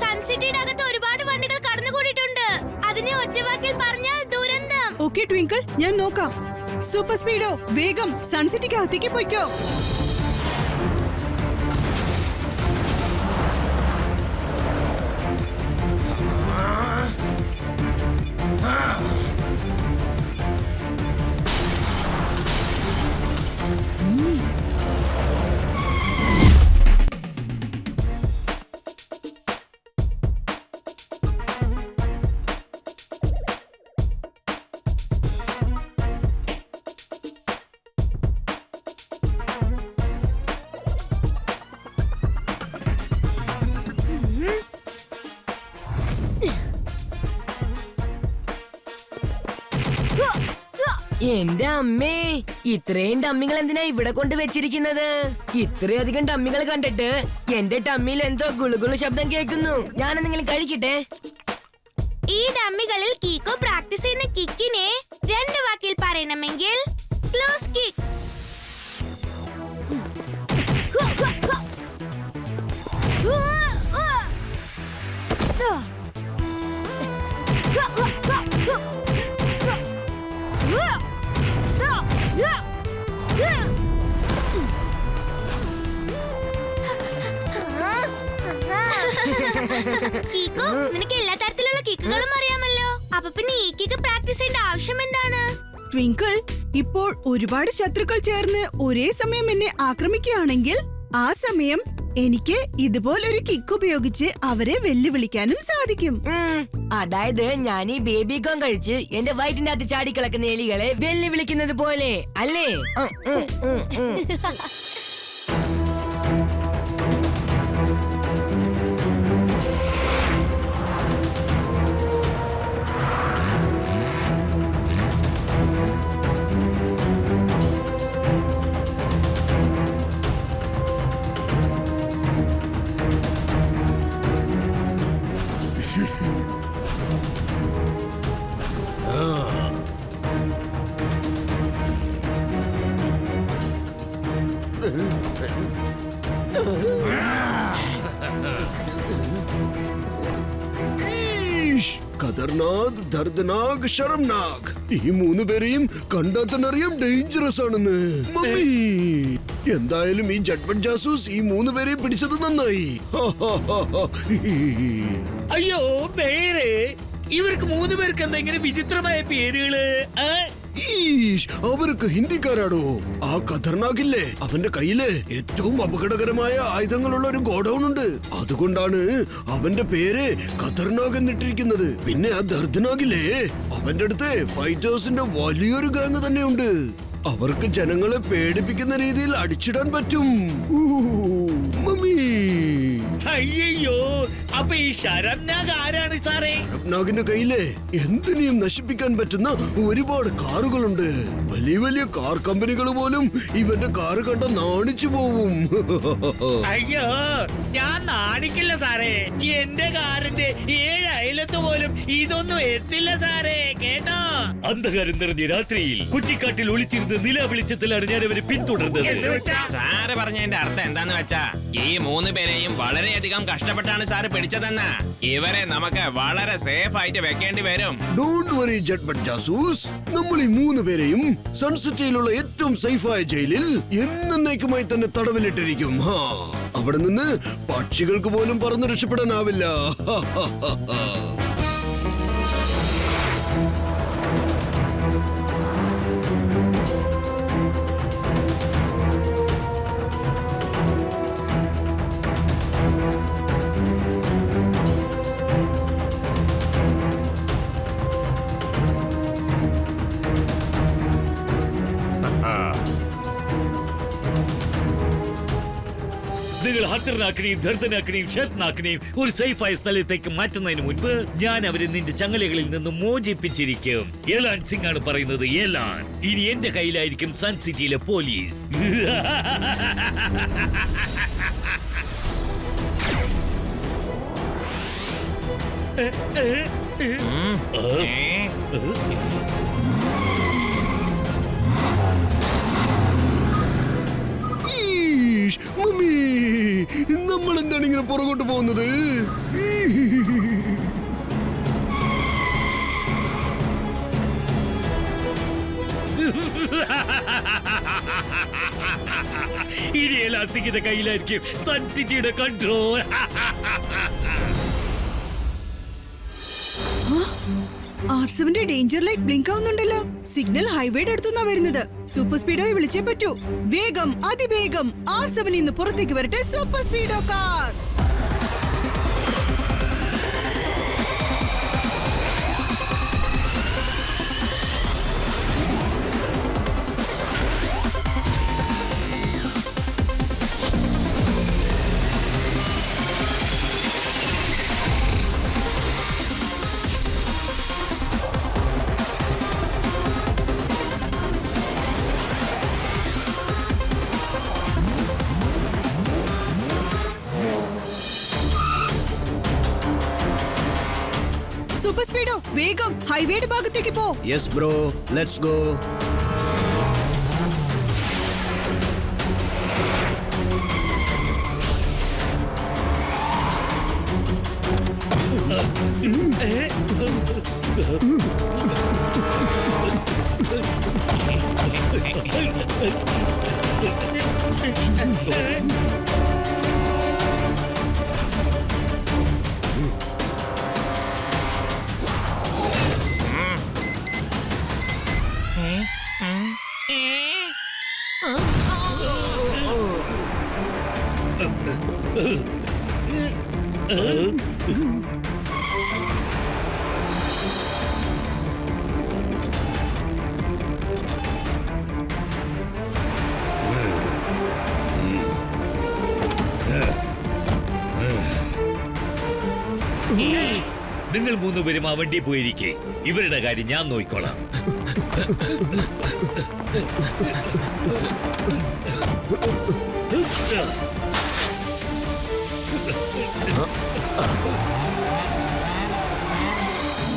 സൺസിറ്റിയുടെ അകത്ത് ഒരുപാട് വണ്ടികൾ കടന്നുകൂടിയിട്ടുണ്ട്. അതിനെ ഒറ്റവാക്കിൽ പറഞ്ഞാൽ ദുരന്തം. ഓക്കേ ട്വിങ്കിൾ, ഞാൻ നോക്കാം. സൂപ്പർ സ്പീഡോ, വേഗം സൺസിറ്റിക്ക് അകത്തേക്ക് പോയിക്കോ. എന്റെ അമ്മേ, ഇത്രയും ഡമ്മികൾ എന്തിനാ ഇവിടെ കൊണ്ട് വെച്ചിരിക്കുന്നത്? ഇത്രയധികം ഡമ്മികൾ കണ്ടിട്ട് എന്റെ ടമ്മിയിൽ എന്തോ ഗുളുഗുളു ശബ്ദം കേൾക്കുന്നു. ഞാനെന്തെങ്കിലും കഴിക്കട്ടെ. ഈ ഡമ്മികളിൽ കീക്കോ പ്രാക്ടീസ് ചെയ്യുന്ന കിക്കിനെ 2 വാക്കിൽ പറയണമെങ്കിൽ ക്ലോസ് കിക്ക്. കീക്കോ, നിനക്ക് എല്ലാ തരത്തിലുള്ള കിക്കുകളും അറിയാമല്ലോ. അപ്പൊ പിന്നെ ഈ കിക്ക് പ്രാക്ടീസ് ചെയ്യേണ്ട ആവശ്യം എന്താണ്? ട്വിങ്കിൾ, ഇപ്പോൾ ഒരുപാട് ശത്രുക്കൾ ചേർന്ന് ഒരേ സമയം എന്നെ ആക്രമിക്കുകയാണെങ്കിൽ ആ സമയം എനിക്ക് ഇതുപോലൊരു കിക്ക് ഉപയോഗിച്ച് അവരെ വെല്ലുവിളിക്കാനും സാധിക്കും. അതായത് ഞാൻ ഈ ബേബി കോൺ കഴിച്ച് എന്റെ വയറ്റിന്റെ അകത്ത് ചാടിക്കിളക്കുന്ന എലികളെ വെല്ലുവിളിക്കുന്നത് പോലെ അല്ലേ? ഖതർനാക്, ദർദനാക്, ശർംനാക്. ഈ 3 പേരെയും കണ്ടാൽ തന്നെ അറിയാം ഡേഞ്ചറസ് ആണെന്ന്. മമ്മി, എന്തായാലും ഈ ജഡ്ബഡ് ജാസൂസ് ഈ 3 പേരെയും പിടിച്ചത് നന്നായി. അയ്യോ പേര്, ഇവർക്ക് 3 പേർക്ക് എന്താ ഇങ്ങനെ വിചിത്രമായ പേരുകള്? അവർക്ക് ഹിന്ദിക്കാരാടോ. ആ ഖതർനാകില്ലേ, അവന്റെ കയ്യില് ഏറ്റവും അപകടകരമായ ആയുധങ്ങളുള്ള ഒരു ഗോഡൌൺ ഉണ്ട്. അതുകൊണ്ടാണ് അവന്റെ പേര് ഖതർനാഗ് എന്നിട്ടിരിക്കുന്നത്. പിന്നെ ആ ദർദനാകില്ലേ, അവന്റെ അടുത്ത് ഫൈറ്റേഴ്സിന്റെ വലിയൊരു ഗാങ് തന്നെയുണ്ട്. അവർക്ക് ജനങ്ങളെ പേടിപ്പിക്കുന്ന രീതിയിൽ അടിച്ചിടാൻ പറ്റും. മമ്മി, അയ്യോ, അപ്പൊ ഈ ശരംനാഗ് ആരാണ് സാറേ? ശരംനാഗിന്റെ കയ്യിലെ എന്തിനേയും നശിപ്പിക്കാൻ പറ്റുന്ന ഒരുപാട് കാറുകളുണ്ട്. വലിയ വലിയ കാർ കമ്പനികൾ പോലും ഇവന്റെ കാറ് കണ്ട നാണിച്ചു പോവും. അയ്യോ, ഞാൻ നാണിക്കില്ല സാറേ. എന്റെ കാറിന്റെ 7 അയലത്ത് പോലും ഇതൊന്നും എത്തില്ല സാറേ, കേട്ടോ? അന്ധകാരം നിറഞ്ഞ രാത്രിയിൽ കുറ്റിക്കാട്ടിൽ ഒളിച്ചിരുന്ന് നില വെളിച്ചത്തിലാണ് ഞാൻ അവരെ പിന്തുടർന്നത്. സാറ് പറഞ്ഞതിന്റെ അർത്ഥം എന്താന്ന് വെച്ചാ, ഈ 3 പേരെയും വളരെയധികം കഷ്ടപ്പെട്ടാണ് സാറ് പിടിച്ചതെന്ന്. ഇവരെ നമുക്ക് വളരെ സേഫ് ആയിട്ട് വെക്കേണ്ടി വരും. ഡോണ്ട് വറി ജഡ്ബഡ് ജാസൂസ്, നമ്മൾ ഈ 3 പേരെയും സൺസിറ്റിയിലുള്ള ഏറ്റവും സേഫായ ജയിലിൽ എന്നേക്കുമായി തന്നെ തടവിലിട്ടിരിക്കും. അവിടെ നിന്ന് പക്ഷികൾക്ക് പോലും പറന്ന് രക്ഷപ്പെടാനാവില്ല. നിങ്ങൾ ഹത്തറിനാക്കിനെയും ധർത്തനാക്കിനെയും ഷർത്തനാക്കിനെയും ഒരു സേഫായ സ്ഥലത്തേക്ക് മാറ്റുന്നതിന് മുൻപ് ഞാൻ അവരെ നിന്റെ ചങ്ങലകളിൽ നിന്ന് മോചിപ്പിച്ചിരിക്കും. എലാൻ സിംഗ് ആണ് പറയുന്നത്. എലാൻ, ഇനി എന്റെ കയ്യിലായിരിക്കും സൺ സിറ്റിയിലെ പോലീസ്. ഈഷ്, മമ്മി, നമ്മൾ എന്താണ് ഇങ്ങനെ പുറകോട്ട് പോകുന്നത്? ഇനി എലാസിക്കിന്റെ കയ്യിലായിരിക്കും സൺ സിറ്റിയുടെ കൺട്രോൾ. R7ന്റെ ഡേഞ്ചർ ലൈറ്റ് ബ്ലിങ്ക് ആവുന്നുണ്ടല്ലോ. സിഗ്നൽ ഹൈവേയുടെ അടുത്തുനിന്നാ വരുന്നത്. സൂപ്പർ സ്പീഡോയെ വിളിച്ചേ പറ്റൂ. വേഗം, അതിവേഗം R7 ഇന്ന് പുറത്തേക്ക് വരട്ടെ. Super Speedo car. Super Speedo, വേഗം ഹൈവേയുടെ ഭാഗത്തേക്ക് പോ. Yes bro, let's go. നിങ്ങൾ മൂന്നുപേരും ആ വണ്ടി പോയിരിക്കെ, ഇവരുടെ കാര്യം ഞാൻ നോക്കിക്കോളാം.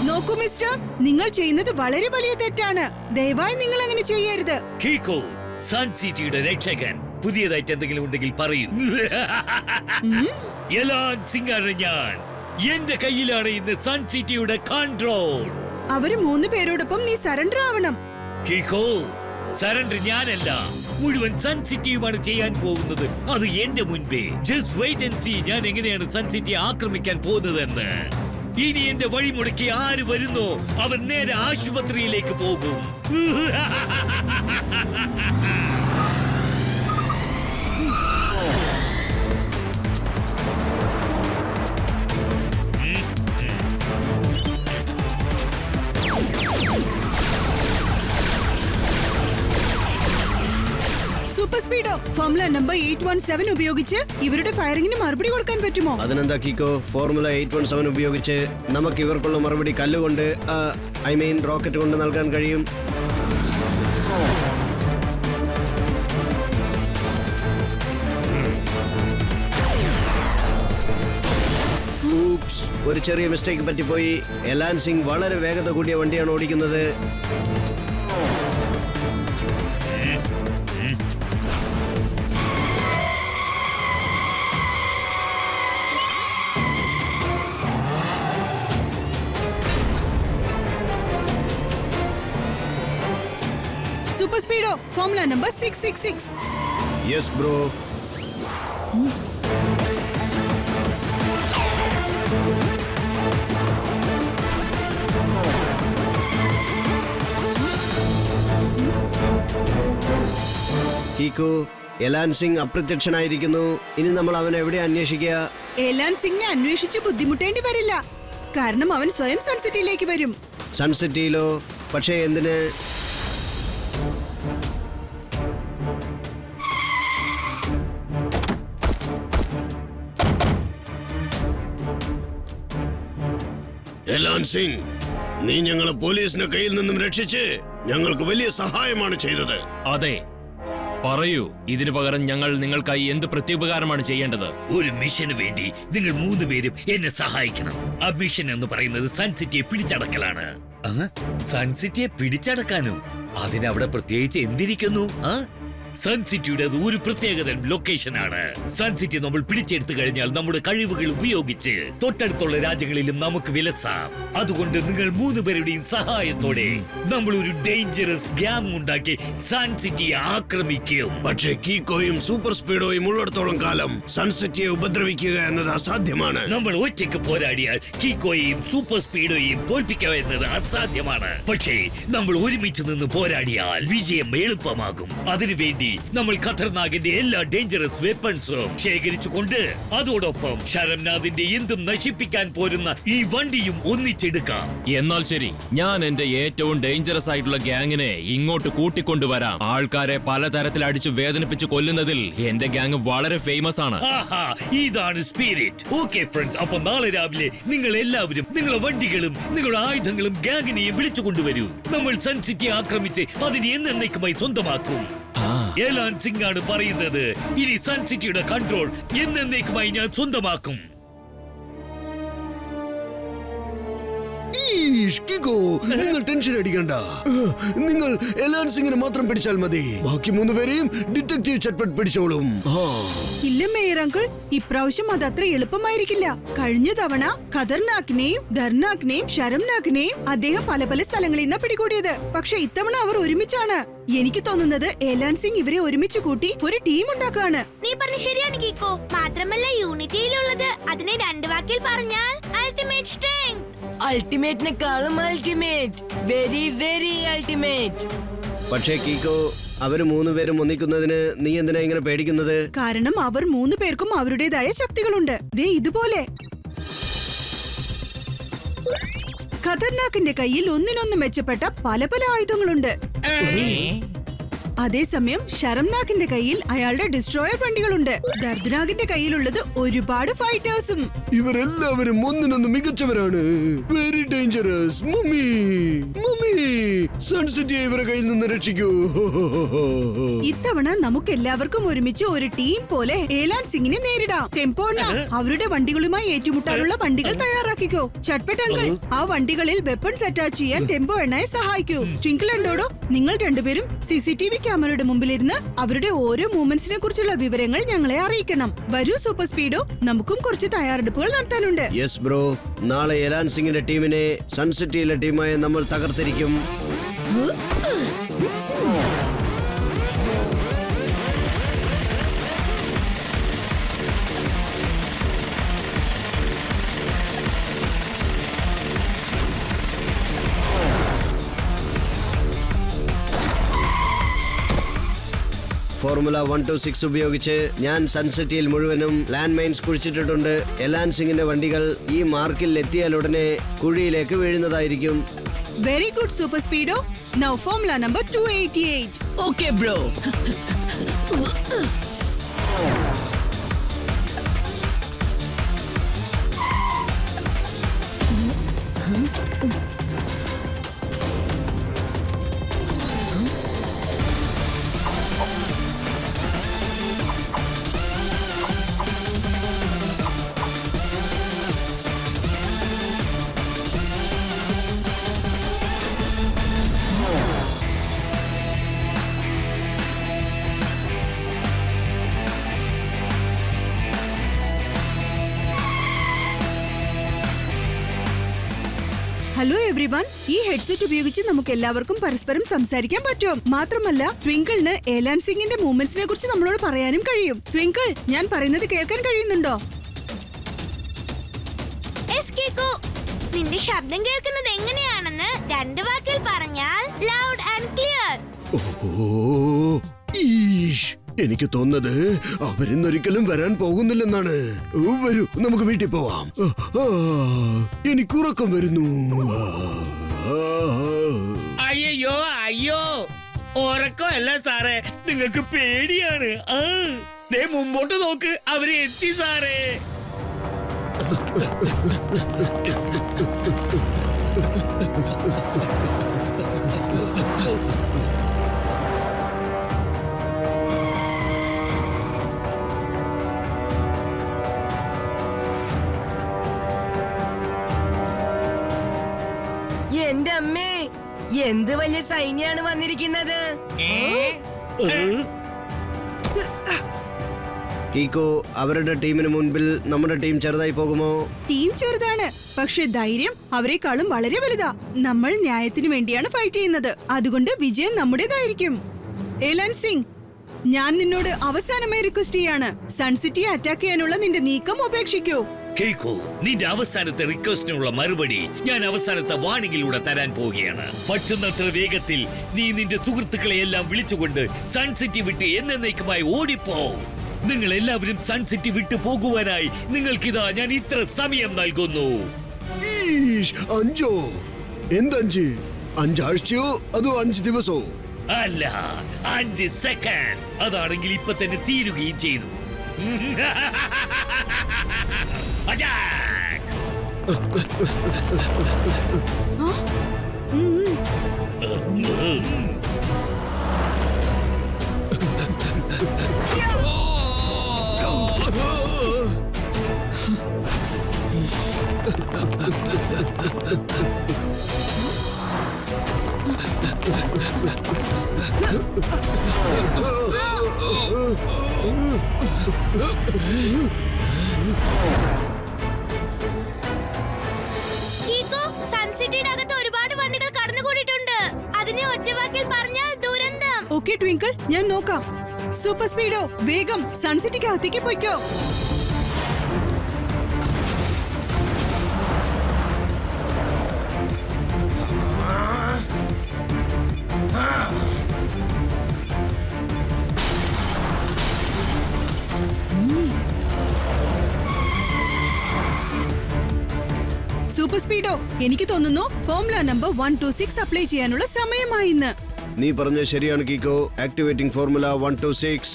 നോക്കൂ മിസ്റ്റർ, നിങ്ങൾ ചെയ്യുന്നത് വളരെ വലിയ തെറ്റാണ്. ദയവായി നിങ്ങൾ അങ്ങനെ ചെയ്യരുത്. കീക്കോ, സൺ സിറ്റിയുടെ രക്ഷകൻ, പുതിയതായിട്ട് എന്തെങ്കിലും ഉണ്ടെങ്കിൽ പറയൂ. എലാൻ സിംഗാണ് ഞാൻ. എന്റെ കയ്യിലാണ് ഇന്ന് സൺ സിറ്റിയുടെ കൺട്രോൾ. അവര് 3 പേരോടൊപ്പം നീ സറണ്ടർ ആവണം. കീക്കോ, സറണ്ടർ ഞാനല്ല, മുഴുവൻ സൺ സിറ്റിയുമാണ് ചെയ്യാൻ പോകുന്നത്. അത് എന്റെ മുൻപേ. ജസ്റ്റ് വെയിറ്റ് ആൻഡ് സീ ഞാൻ എങ്ങനെയാണ് സൺ സിറ്റി ആക്രമിക്കാൻ പോകുന്നതെന്ന്. ഇനി എന്റെ വഴിമുടക്കി ആര് വരുന്നോ അവൻ നേരെ ആശുപത്രിയിലേക്ക് പോകും. സൂപ്പർ സ്പീഡോ, ഫോർമുല നമ്പർ 817 ഉപയോഗിച്ച് ഇവരുടെ ഫയറിംഗിന് മറുപടി കൊടുക്കാൻ പറ്റുമോ? അതിനെന്താ കീക്കോ, ഫോർമുല 817 ഉപയോഗിച്ച് നമുക്ക് ഇവർക്കുള്ള മറുപടി കല്ലുകൊണ്ട്, റോക്കറ്റ് കൊണ്ട് നൽകാൻ കഴിയും. ഒരു ചെറിയ മിസ്റ്റേക്ക് പറ്റിപ്പോയി. എലാൻ സിംഗ് വളരെ വേഗത കൂടിയ വണ്ടിയാണ് ഓടിക്കുന്നത്. Super Speedo, formula number 666. Yes bro. Kiko, Elan Singh അപ്രത്യക്ഷനായിരിക്കുന്നു. ഇനി നമ്മൾ അവനെ എവിടെ അന്വേഷിക്കുക? എലാൻ സിംഗിനെ അന്വേഷിച്ച് ബുദ്ധിമുട്ടേണ്ടി വരില്ല. കാരണം അവൻ സ്വയം സൺസിറ്റിയിലേക്ക് വരും. സൺസിറ്റിയിലോ? പക്ഷേ എന്തിന്? എലാൻ സിംഗ്, നീ ഞങ്ങളെ പോലീസിന്റെ കയ്യിൽ നിന്നും രക്ഷിച്ച് ഞങ്ങൾക്ക് വലിയ സഹായമാണ് ചെയ്തത്. അതെ, പറയൂ, ഇതിനു പകരം ഞങ്ങൾ നിങ്ങൾക്കായി എന്ത് പ്രത്യുപകാരമാണ് ചെയ്യേണ്ടത്? ഒരു മിഷന് വേണ്ടി നിങ്ങൾ 3 പേരും എന്നെ സഹായിക്കണം. ആ മിഷൻ എന്ന് പറയുന്നത് സൺസിറ്റിയെ പിടിച്ചടക്കലാണ്. സൺസിറ്റിയെ പിടിച്ചടക്കാനോ? അതിനവിടെ പ്രത്യേകിച്ച് എന്തിരിക്കുന്നു? സൺസിറ്റിയുടെ ഒരു പ്രത്യേകത ലൊക്കേഷനാണ്. സൺസിറ്റി നമ്മൾ പിടിച്ചെടുത്തു കഴിഞ്ഞാൽ നമ്മുടെ കഴിവുകൾ ഉപയോഗിച്ച് തൊട്ടടുത്തുള്ള രാജ്യങ്ങളിലും നമുക്ക് വിലസാം. അതുകൊണ്ട് നിങ്ങൾ 3 പേരുടെയും സഹായത്തോടെ നമ്മൾ ഒരു ഡേഞ്ചറസ് ഗ്യാങ് ഉണ്ടാക്കി സൺസിറ്റിയെ ആക്രമിക്കും. പക്ഷേ കീക്കോയും സൂപ്പർ സ്പീഡോയും ഉള്ളിടത്തോളം കാലം സൺസിറ്റിയെ ഉപദ്രവിക്കുക എന്നത് അസാധ്യമാണ്. നമ്മൾ ഒറ്റയ്ക്ക് പോരാടിയാൽ കീക്കോയെയും സൂപ്പർ സ്പീഡോയെയും തോൽപ്പിക്കുക എന്നത് അസാധ്യമാണ്. പക്ഷേ നമ്മൾ ഒരുമിച്ച് നിന്ന് പോരാടിയാൽ വിജയം എളുപ്പമാകും. അതിനുവേണ്ടി നമ്മൾ ഖത്തർനാഗിന്റെ എല്ലാ ഡേഞ്ചറസ് വെപ്പൺസും ശേഖരിച്ചുകൊണ്ട് അതോടൊപ്പം ശരംനാഥിന്റെ എന്തും നശിപ്പിക്കാൻ പോരുന്ന ഈ വണ്ടിയും ഒന്നിച്ചെടുക്കാം. എന്നാൽ ശരി, ഞാൻ എന്റെ ഏറ്റവും ഡേഞ്ചറസ് ആയിട്ടുള്ള ഗ്യാങ്ങിനെ ഇങ്ങോട്ട് കൂട്ടിക്കൊണ്ടുവരാം. ആൾക്കാരെ പലതരത്തിൽ അടിച്ചു വേദനിപ്പിച്ച് കൊല്ലുന്നതിൽ എന്റെ ഗ്യാങ് വളരെ ഫേമസ് ആണ്. ഇതാണ് സ്പിരിറ്റ്. ഓക്കെ ഫ്രണ്ട്സ്, അപ്പൊ നാളെ രാവിലെ നിങ്ങൾ എല്ലാവരും നിങ്ങളുടെ വണ്ടികളും നിങ്ങളുടെ ആയുധങ്ങളും ഗ്യാങ്ങിനെയും വിളിച്ചു കൊണ്ടുവരൂ. നമ്മൾ സൺസിറ്റിയെ ആക്രമിച്ച് അതിനെ എന്നേക്കുമായി സ്വന്തമാക്കും. ഏലാൻ സിംഗ് ആണ് പറയുന്നത്. ഇനി സൺസിറ്റിയുടെ കൺട്രോൾ എന്നേക്കുമായി ഞാൻ സ്വന്തമാക്കും. കീക്കോ, നിങ്ങൾ ടെൻഷൻ അടിക്കണ്ട. നിങ്ങൾ എലാൻ സിംഗിനെ മാത്രം പിടിച്ചാൽ മതി. ബാക്കി 3 പേരെയും ഡിറ്റക്റ്റീവ് ചട്പട്ട് പിടിച്ചോളും. ഇല്ല മേയർ അങ്കിൾ, ഇപ്രാവശ്യം അതത്ര എളുപ്പമായിരിക്കില്ല. കഴിഞ്ഞ തവണ ഖതർനാക്കിനെയും ധർനാക്കിനെയും ശരംനാക്കിനെയും അദ്ദേഹം പല പല സ്ഥലങ്ങളിൽ നിന്നാ പിടികൂടിയത്. പക്ഷെ ഇത്തവണ അവർ ഒരുമിച്ചാണ്. എനിക്ക് തോന്നുന്നത് എലാൻ സിംഗ് ഇവരെ ഒരുമിച്ച് കൂട്ടി ഒരു ടീം ഉണ്ടാക്കാണ്. നീ പറഞ്ഞ ശരിയാണ് കീക്കോ. മാത്രമല്ല യൂണിറ്റിയിലുള്ളത് അതിനെ 2 വാക്കിൽ പറഞ്ഞാൽ അൾട്ടിമേറ്റ് സ്ട്രെങ്ത്. അൾട്ടിമേറ്റിനെക്കാളും അൾട്ടിമേറ്റ്, വെരി വെരി അൾട്ടിമേറ്റ്. പക്ഷേ കീക്കോ, അവര് 3 പേരും ഒന്നിക്കുന്നതിന് നീ എന്തിനാ ഇങ്ങനെ പേടിക്കുന്നത്? കാരണം അവർ 3 പേർക്കും അവരുടേതായ ശക്തികളുണ്ട്. ദേ ഇതുപോലെ. ഖതർനാക്കിന്റെ കയ്യിൽ ഒന്നിനൊന്ന് മെച്ചപ്പെട്ട പല പല ആയുധങ്ങളുണ്ട്. അതേസമയം ശരംനാക്കിന്റെ കയ്യിൽ അയാളുടെ ഡിസ്ട്രോയർ വണ്ടികളുണ്ട്. ദർദ്നാഗിന്റെ കയ്യിലുള്ളത് ഒരുപാട് ഫൈറ്റേഴ്സും. ഇവരെല്ലാവരും ഒന്നിനൊന്ന് മികച്ചവരാണ്. Very dangerous. മമ്മി സൺസിറ്റിയെ ഇവരെ കയ്യിൽ നിന്ന് രക്ഷിക്കൂ. ഇത്തവണ നമുക്ക് എല്ലാവർക്കും ഒരുമിച്ച് ഒരു ടീം പോലെ ഏലാൻ സിംഗിനെ നേരിടാം. ടെമ്പോണ്ണ അവരുടെ വണ്ടികളുമായി ഏറ്റുമുട്ടാനുള്ള വണ്ടികൾ തയ്യാറാക്കിക്കോ. ചട്പട്ട് അങ്കിൾ ആ വണ്ടികളിൽ വെപ്പൺസ് അറ്റാച്ച് ചെയ്യാൻ ടെമ്പോ എണ്ണയെ സഹായിക്കൂ. ട്വിങ്കിൾ ആൻഡ് ഡോഡോ, നിങ്ങൾ രണ്ടുപേരും CCTV ക്യാമറയുടെ മുമ്പിലിരുന്ന് അവരുടെ ഓരോ മൂവ്മെന്റ്സിനെ കുറിച്ചുള്ള വിവരങ്ങൾ ഞങ്ങളെ അറിയിക്കണം. വരൂ സൂപ്പർ സ്പീഡോ, നമുക്കും കുറച്ച് തയ്യാറെടുപ്പുകൾ നടത്താനുണ്ട്. യെസ് ബ്രോ, നാളെ എലാൻ സിംഗിന്റെ ടീമിനെ സൺസിറ്റിയിലെ ടീമായ നമ്മൾ തകർത്തിരിക്കും. ഫോർമുല 126 ഉപയോഗിച്ച് ഞാൻ സൺസിറ്റിയിൽ മുഴുവനും ലാൻഡ് മൈൻസ് കുഴിച്ചിട്ടിട്ടുണ്ട്. എലാൻ സിംഗിന്റെ വണ്ടികൾ ഈ മാർക്കിൽ എത്തിയാലുടനെ കുഴിയിലേക്ക് വീഴുന്നതായിരിക്കും. Very good super Speedo. Now formula number 288. Okay bro. Hello everyone, ഈ ഹെഡ്സെറ്റ് ഉപയോഗിച്ച് നമുക്ക് എല്ലാവർക്കും പരസ്പരം സംസാരിക്കാൻ പറ്റും. മാത്രമല്ല ട്വിങ്കിളിന് ഏലാൻ സിംഗിന്റെ മൂവ്മെന്റ്സിനെ കുറിച്ച് നമ്മളോട് പറയാനും കഴിയും. ട്വിങ്കിൾ, ഞാൻ പറയുന്നത് കേൾക്കാൻ കഴിയുന്നുണ്ടോ? നിന്റെ ശബ്ദം കേൾക്കുന്നത് എങ്ങനെയാണെന്ന് 2 വാക്കിൽ പറഞ്ഞാൽ ലൗഡ് ആൻഡ് ക്ലിയർ. എനിക്ക് തോന്നുന്നത് അവരിന്നൊരിക്കലും വരാൻ പോകുന്നില്ലെന്നാണ്. വരൂ, നമുക്ക് വീട്ടിൽ പോവാം. എനിക്ക് ഉറക്കം വരുന്നു. അയ്യോ, ഉറക്കമല്ല സാറേ, നിങ്ങൾക്ക് പേടിയാണ്. മുമ്പോട്ട് നോക്ക്, അവര് എത്തി സാറേ. അമ്മേ, എന്ത് വലിയ സൈന്യാണ് വന്നിരിക്കുന്നത്. കീക്കോ, അവരുടെ ടീമിന് മുൻപിൽ നമ്മുടെ ടീം ചെറുതായി പോകുമോ? ടീം ചെറുതാണ്, പക്ഷെ ധൈര്യം അവരെക്കാളും വളരെ വലുതാ. നമ്മൾ ന്യായത്തിന് വേണ്ടിയാണ് ഫൈറ്റ് ചെയ്യുന്നത്, അതുകൊണ്ട് വിജയം നമ്മുടേതായിരിക്കും. ഏലാൻ സിംഗ്, ഞാൻ നിന്നോട് അവസാനമായി റിക്വസ്റ്റ് ചെയ്യാണ്, സൺസിറ്റിയെ അറ്റാക്ക് ചെയ്യാനുള്ള നിന്റെ നീക്കം ഉപേക്ഷിക്കൂ. കേക്കോ, നിന്റെ അവസാനത്തെ റിക്വസ്റ്റിനുള്ള മറുപടി ഞാൻ അവസാനത്തെ വാണിങ്ങിലൂടെ തരാൻ പോവുകയാണ്. പറ്റുന്നത്ര വേഗത്തിൽ നീ നിന്റെ സുഹൃത്തുക്കളെ എല്ലാം വിളിച്ചുകൊണ്ട് സൺസിറ്റി വിട്ട് എന്നേക്കുമായി ഓടിപ്പോ. നിങ്ങൾ എല്ലാവരും സൺസിറ്റി വിട്ടു പോകുവാനായി നിങ്ങൾക്കിതാ ഞാൻ ഇത്ര സമയം നൽകുന്നു. ഈഷ്, 5 എന്തഞ്ച്? 5 ആഴ്ചയോ അതോ 5 ദിവസോ? അല്ല, 5 സെക്കൻഡ്. അതാണെങ്കിൽ ഇപ്പൊ തന്നെ തീരുകയും ചെയ്തു. Attack! കീക്കോ, സൺസിറ്റിയുടെ അകത്ത് ഒരുപാട് വണ്ടികൾ കടന്നുകൂടിയിട്ടുണ്ട്. അതിനെ ഒറ്റവാക്കിൽ പറഞ്ഞാൽ ദുരന്തം. ഓക്കെ ട്വിങ്കിൾ, ഞാൻ നോക്കാം. സൂപ്പർ സ്പീഡോ, വേഗം സൺസിറ്റിക്ക് അകത്തേക്ക് പോയിക്കോ. സൂപ്പർ സ്പീഡോ, എനിക്ക് തോന്നുന്നു ഫോർമുല നമ്പർ 126 അപ്ലൈ ചെയ്യാനുള്ള സമയമായി ഇന്ന്. നീ പറഞ്ഞ ശരിയാണ് കീക്കോ. Activating formula 126.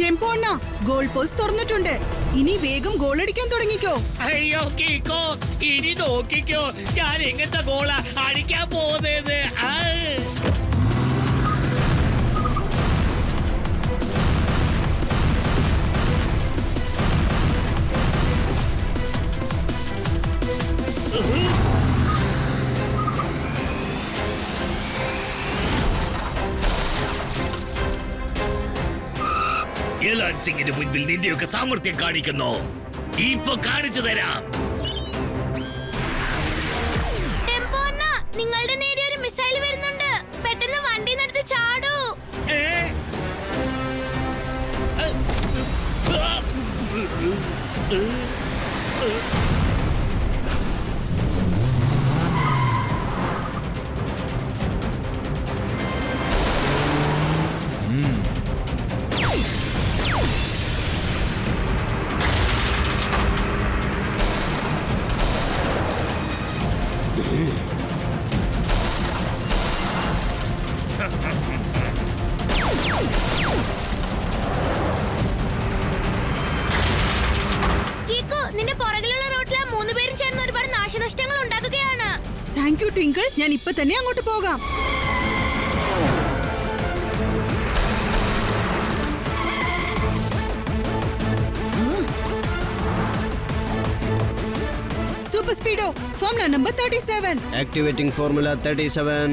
ടെമ്പോ അണ്ണ, ഗോൾ പോസ്റ്റ് തുറന്നിട്ടുണ്ട്. ഇനി വേഗം ഗോൾ അടിക്കാൻ തുടങ്ങിക്കോ. അയ്യോ കീക്കോ, ഇനി നോക്കിക്കോ, ഞാൻ എങ്ങനത്തെ ഗോളാ അടിക്കാൻ പോകുന്നത്. ഏലാൻ സിംഗിന്റെ മുൻപിൽ നിന്റെയൊക്കെ സാമർത്ഥ്യം കാണിക്കുന്നു. ഇപ്പൊ കാണിച്ചു തരാം. ടെമ്പോ അണ്ണ, നിങ്ങളുടെ നേരെ ഒരു മിസൈൽ വരുന്നുണ്ട്. പെട്ടെന്ന് വണ്ടി നടത്തി ചാടൂ. കീക്കോ, നിന്റെ പുറകിലുള്ള റോട്ടിൽ 3 പേരും ചേർന്ന് ഒരുപാട് നാശനഷ്ടങ്ങൾ ഉണ്ടാക്കുകയാണ്. താങ്ക് യു ട്വിങ്കിൾ, ഞാൻ ഇപ്പൊ തന്നെ അങ്ങോട്ട് പോകാം. Super Speedo, formula number 37. Activating formula 37.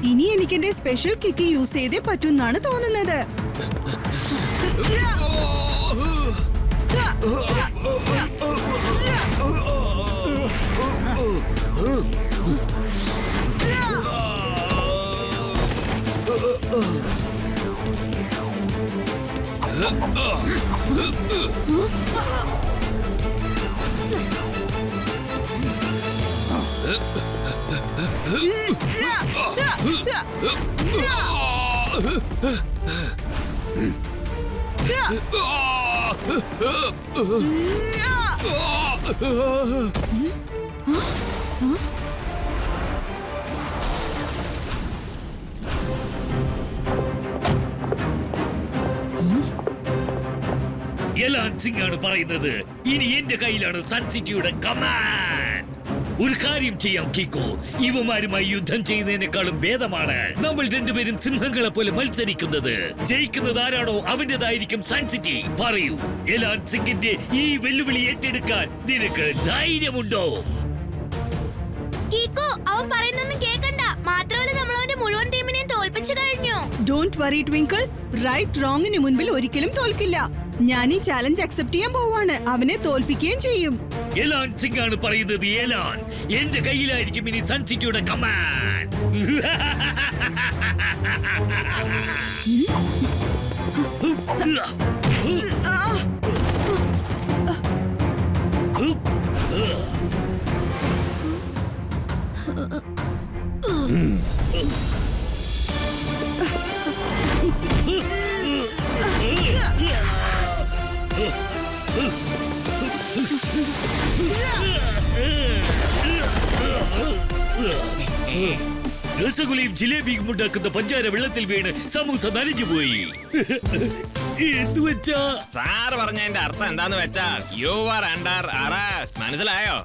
ഇനി എനിക്ക് എന്റെ സ്പെഷ്യൽ കിക്ക് യൂസ് ചെയ്തേ പറ്റുന്നാണ് തോന്നുന്നത്. എലാൻ സിംഗ് ആണ് പറയുന്നത്. ഇനി എന്റെ കയ്യിലാണ് സൺ സിറ്റിയുടെ കമാൻഡ്. ഒരു കാര്യം ചെയ്യാം കീക്കോ, ഇവമാരുമായി യുദ്ധം ചെയ്യുന്നതിനേക്കാളും ഭേദമാണ് നമ്മൾ രണ്ടുപേരും സിംഹങ്ങളെ പോലെ മത്സരിക്കുന്നത്. ജയിക്കുന്നത് ആരാണോ അവന്റേതായിരിക്കും സൺ സിറ്റി. പറയൂ, എലാൻ സിംഗിന്റെ ഈ വെല്ലുവിളി ഏറ്റെടുക്കാൻ നിനക്ക് ധൈര്യമുണ്ടോ? കീക്കോ, അവൻ പറയുന്നൊന്നും കേക്കണ്ട. മാത്രമല്ല, നമ്മൾ അവന്റെ മുഴുവൻ ടീമിനെയും തോൽപ്പിച്ചു കഴിഞ്ഞു. ഡോണ്ട് വറി ട്വിങ്കിൾ, റൈറ്റ് റോങ്ങിന് മുൻപിൽ ഒരിക്കലും തോൽക്കില്ല. ഞാൻ ഈ ചാലഞ്ച് അക്സെപ്റ്റ് ചെയ്യാൻ പോവാണ്. അവനെ തോൽപ്പിക്കുകയും ചെയ്യും. എലാൻ സിംഗ് ആണ് പറയുന്നത്. എലാൻ, എന്റെ കയ്യിലായിരിക്കും ഇനി സൺ സിറ്റിയുടെ കമാൻഡ്. രസഗുലയും ജിലേബിയും ഉണ്ടാക്കുന്ന പഞ്ചാര വെള്ളത്തിൽ വീണ് സമൂസ നനഞ്ഞുപോയി. എന്തുവെച്ചാ? സാറ് പറഞ്ഞതിന്റെ അർത്ഥം എന്താന്ന് വെച്ചാൽ യു ആർ അണ്ടർ അറസ്റ്റ്. മനസ്സിലായോ?